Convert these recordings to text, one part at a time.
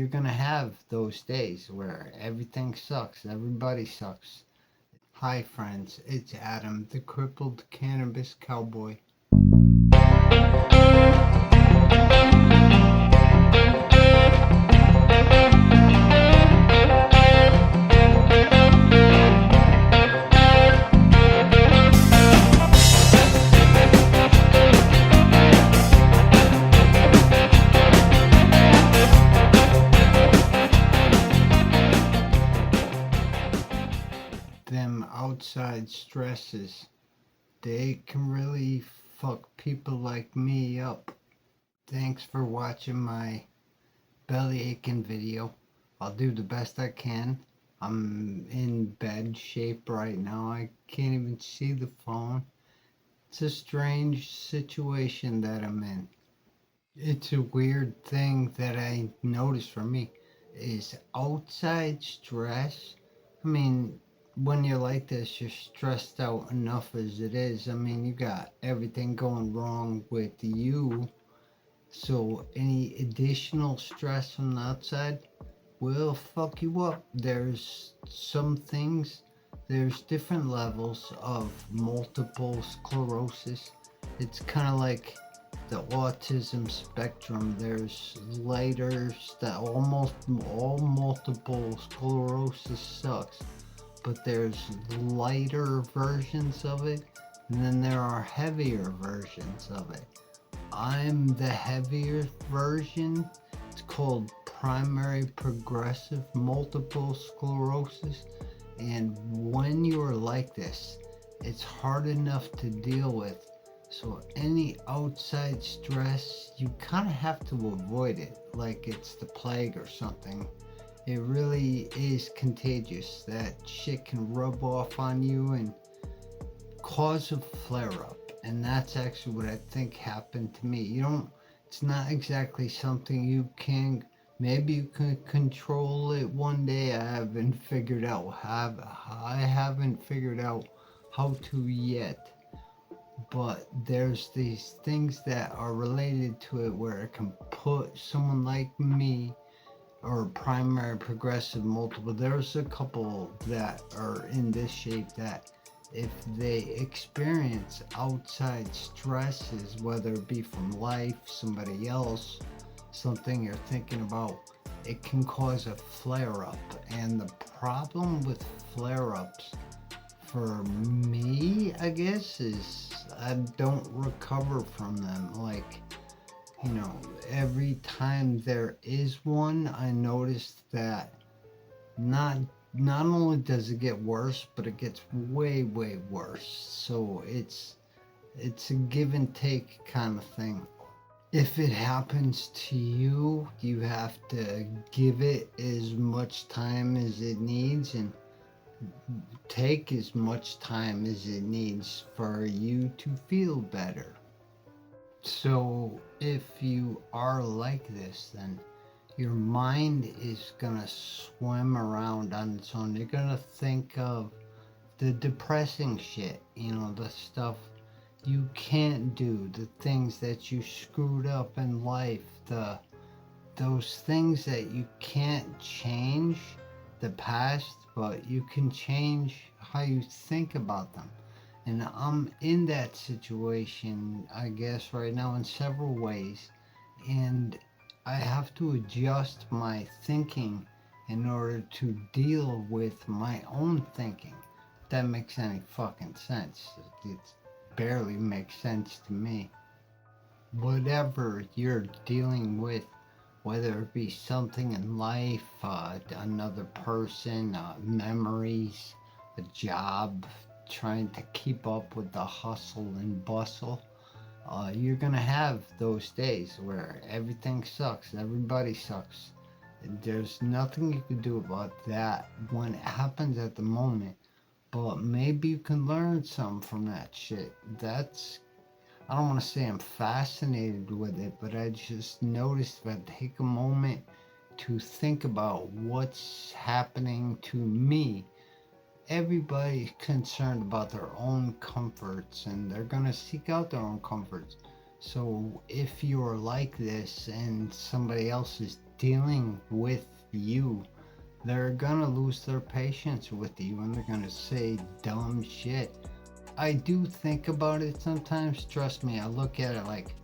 you're gonna have those days where everything sucks, everybody sucks. Hi, friends, it's Adam, the crippled cannabis cowboy. Them outside stresses, they can really fuck people like me up. Thanks for watching my belly aching video. I'll do the best I can. I'm in bed shape right now. I can't even see the phone. It's a strange situation that I'm in. It's a weird thing that I noticed for me is outside stress. I mean, when you're like this, you're stressed out enough as it is. I mean, you got everything going wrong with you. So any additional stress from the outside will fuck you up. There's different levels of multiple sclerosis. It's kind of like the autism spectrum. There's lighter that almost all multiple sclerosis sucks, but there's lighter versions of it, and then there are heavier versions of it. I'm the heavier version. It's called primary progressive multiple sclerosis. And when you're like this, it's hard enough to deal with. So any outside stress, you kind of have to avoid it like it's the plague or something. It really is contagious. That shit can rub off on you and cause a flare up. And that's actually what I think happened to me. It's not exactly something you can, maybe you can control it one day. I haven't figured out how to yet. But there's these things that are related to it where it can put someone like me or primary progressive multiple. There's a couple that are in this shape that if they experience outside stresses, whether it be from life, somebody else, something you're thinking about, it can cause a flare up. And the problem with flare ups for me, I guess, is I don't recover from them. Like, every time there is one, I notice that not only does it get worse, but it gets way worse. So it's a give and take kind of thing. If it happens to you, you have to give it as much time as it needs and take as much time as it needs for you to feel better. So if you are like this, then your mind is gonna swim around on its own. You're gonna think of the depressing shit, the stuff you can't do, the things that you screwed up in life, those things that you can't change the past, but you can change how you think about them. And I'm in that situation, I guess, right now in several ways. And I have to adjust my thinking in order to deal with my own thinking. If that makes any fucking sense. It barely makes sense to me. Whatever you're dealing with, whether it be something in life, another person, memories, a job, trying to keep up with the hustle and bustle, you're gonna have those days where everything sucks, everybody sucks. There's nothing you can do about that when it happens at the moment, but maybe you can learn some from that shit. I don't want to say I'm fascinated with it, but I just noticed that take a moment to think about what's happening to me. Everybody's concerned about their own comforts and they're going to seek out their own comforts. So if you're like this and somebody else is dealing with you. They're gonna lose their patience with you and they're gonna say dumb shit. I do think about it sometimes. Trust me, I look at it like,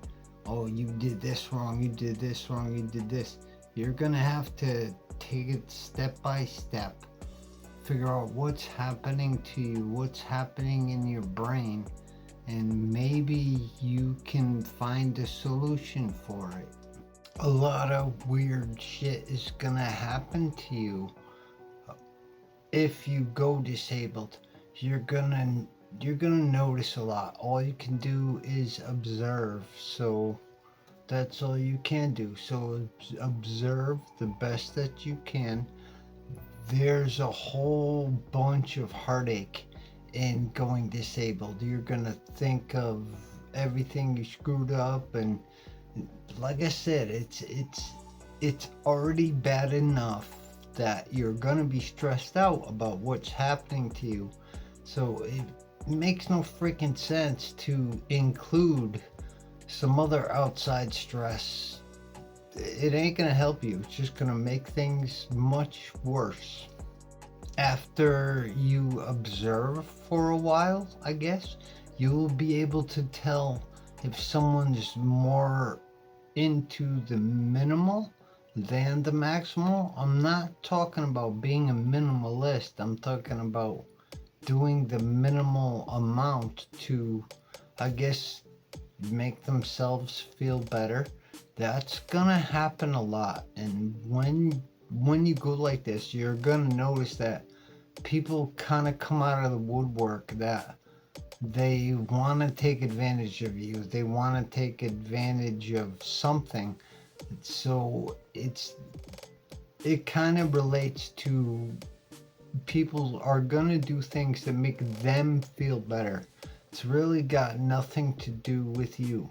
oh, you did this wrong, you did this wrong, you did this. You're gonna have to take it step by step, figure out what's happening to you, what's happening in your brain, and maybe you can find a solution for it. A lot of weird shit is gonna happen to you if you go disabled. You're gonna notice a lot. All you can do is observe. So that's all you can do. So observe the best that you can. There's a whole bunch of heartache in going disabled. You're gonna think of everything you screwed up, and like I said, it's already bad enough that you're gonna be stressed out about what's happening to you. So it makes no freaking sense to include some other outside stress. It ain't gonna help you. It's just gonna make things much worse. After you observe for a while, I guess, you'll be able to tell if someone's more into the minimal than the maximal. I'm not talking about being a minimalist. I'm talking about doing the minimal amount to, I guess, make themselves feel better. That's gonna happen a lot. And when you go like this, you're gonna notice that people kind of come out of the woodwork, that they want to take advantage of you. They want to take advantage of something. So it kind of relates to, people are going to do things that make them feel better. It's really got nothing to do with you.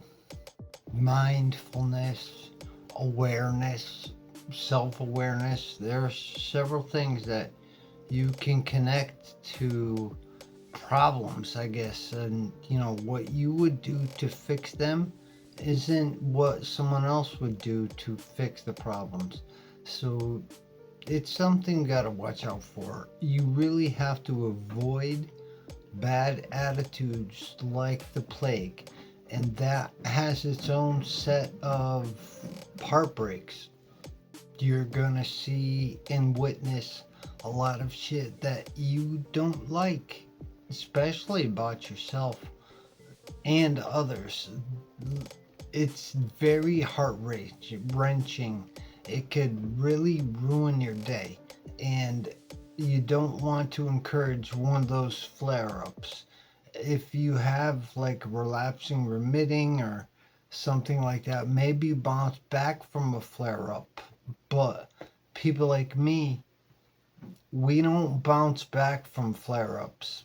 Mindfulness, awareness, self-awareness, there are several things that you can connect to problems, I guess. And what you would do to fix them isn't what someone else would do to fix the problems. So it's something you gotta watch out for. You really have to avoid bad attitudes like the plague, and that has its own set of heartbreaks. You're gonna see and witness a lot of shit that you don't like, especially about yourself and others. It's very heart wrenching. It could really ruin your day, and you don't want to encourage one of those flare ups. If you have like relapsing, remitting, or something like that, maybe bounce back from a flare up. But people like me, we don't bounce back from flare ups.